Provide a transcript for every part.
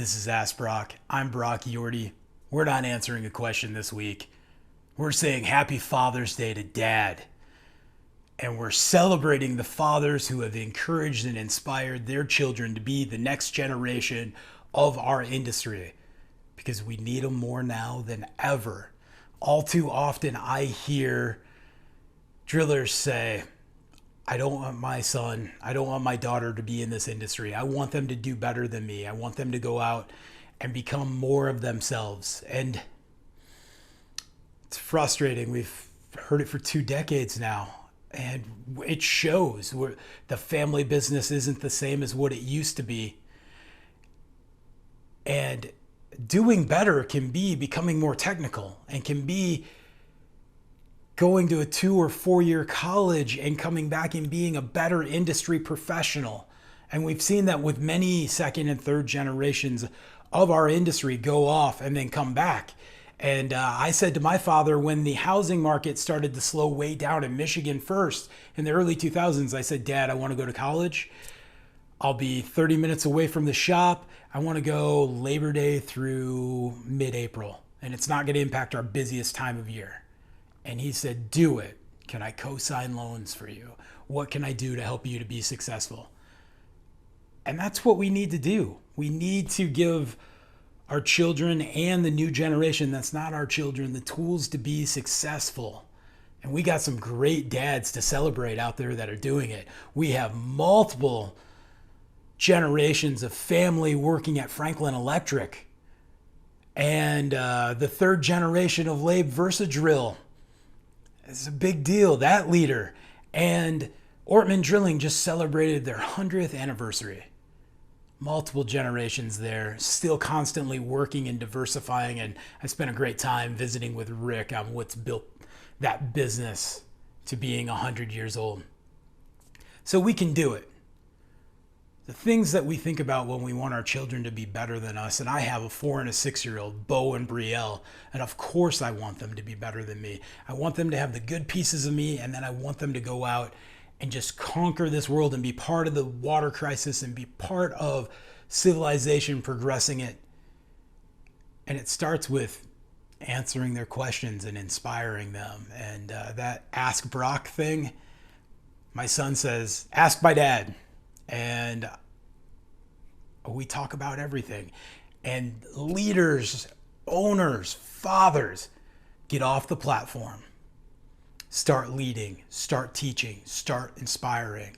This is Ask Brock. I'm Brock Yordy. We're not answering a question this week. We're saying Happy Father's Day to Dad. And we're celebrating the fathers who have encouraged and inspired their children to be the next generation of our industry. Because we need them more now than ever. All too often I hear drillers say, I don't want my son, I don't want my daughter to be in this industry. I want them to do better than me. I want them to go out and become more of themselves. And it's frustrating. We've heard it for 2 decades now. And it shows. The family business isn't the same as what it used to be. And doing better can be becoming more technical and can be going to a 2 or 4 year college and coming back and being a better industry professional. And we've seen that with many second and third generations of our industry go off and then come back. And I said to my father, when the housing market started to slow way down in Michigan first in the early 2000s, I said, Dad, I want to go to college. I'll be 30 minutes away from the shop. I want to go Labor Day through mid-April. And it's not going to impact our busiest time of year. And he said, do it. Can I co-sign loans for you? What can I do to help you to be successful? And that's what we need to do. We need to give our children and the new generation that's not our children the tools to be successful. And we got some great dads to celebrate out there that are doing it. We have multiple generations of family working at Franklin Electric. And the 3rd generation of Labe Versadrill. It's a big deal, that leader. And Ortman Drilling just celebrated their 100th anniversary. Multiple generations there, still constantly working and diversifying. And I spent a great time visiting with Rick on what's built that business to being 100 years old. So we can do it. The things that we think about when we want our children to be better than us, and I have a 4 and a 6-year-old, Bo and Brielle, and of course I want them to be better than me. I want them to have the good pieces of me, and then I want them to go out and just conquer this world and be part of the water crisis and be part of civilization progressing it. And it starts with answering their questions and inspiring them. And that Ask Brock thing, my son says, ask my dad. And we talk about everything. And leaders, owners, fathers, get off the platform. Start leading, start teaching, start inspiring.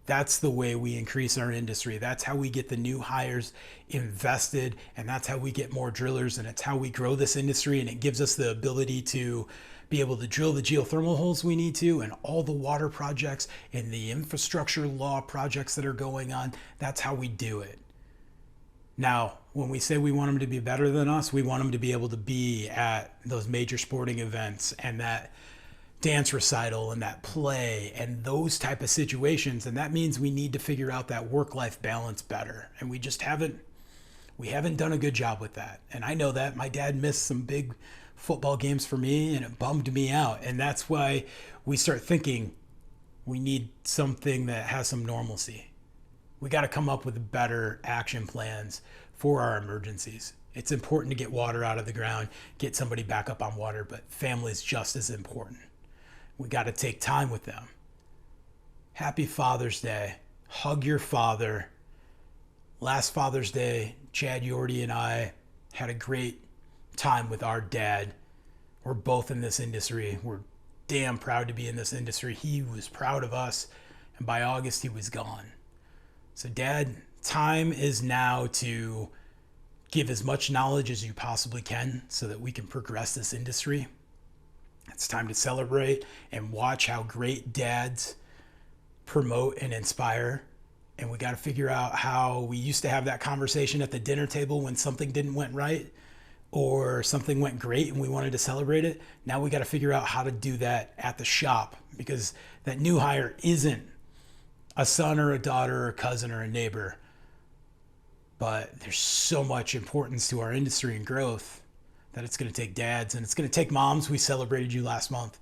That's the way we increase our industry. That's how we get the new hires invested, and that's how we get more drillers, and it's how we grow this industry, and it gives us the ability to be able to drill the geothermal holes we need to, and all the water projects and the infrastructure law projects that are going on. That's how we do it. Now, when we say we want them to be better than us, we want them to be able to be at those major sporting events and that dance recital and that play and those type of situations. And that means we need to figure out that work-life balance better. And we haven't done a good job with that. And I know that. My dad missed some big football games for me, and it bummed me out. And that's why we start thinking we need something that has some normalcy. We got to come up with better action plans for our emergencies. It's important to get water out of the ground, get somebody back up on water, but family is just as important. We got to take time with them. Happy Father's Day. Hug your father. Last Father's Day, Chad Yordy and I had a great time with our dad. We're both in this industry. We're damn proud to be in this industry. He was proud of us, and by August he was gone. So Dad, time is now to give as much knowledge as you possibly can so that we can progress this industry. It's time to celebrate and watch how great dads promote and inspire. And we got to figure out how we used to have that conversation at the dinner table when something didn't went right or something went great and we wanted to celebrate it. Now we got to figure out how to do that at the shop, because that new hire isn't a son or a daughter or a cousin or a neighbor. But there's so much importance to our industry and growth that it's going to take dads and it's going to take moms. We celebrated you last month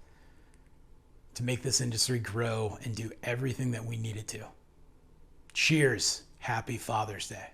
to make this industry grow and do everything that we needed to. Cheers. Happy Father's Day.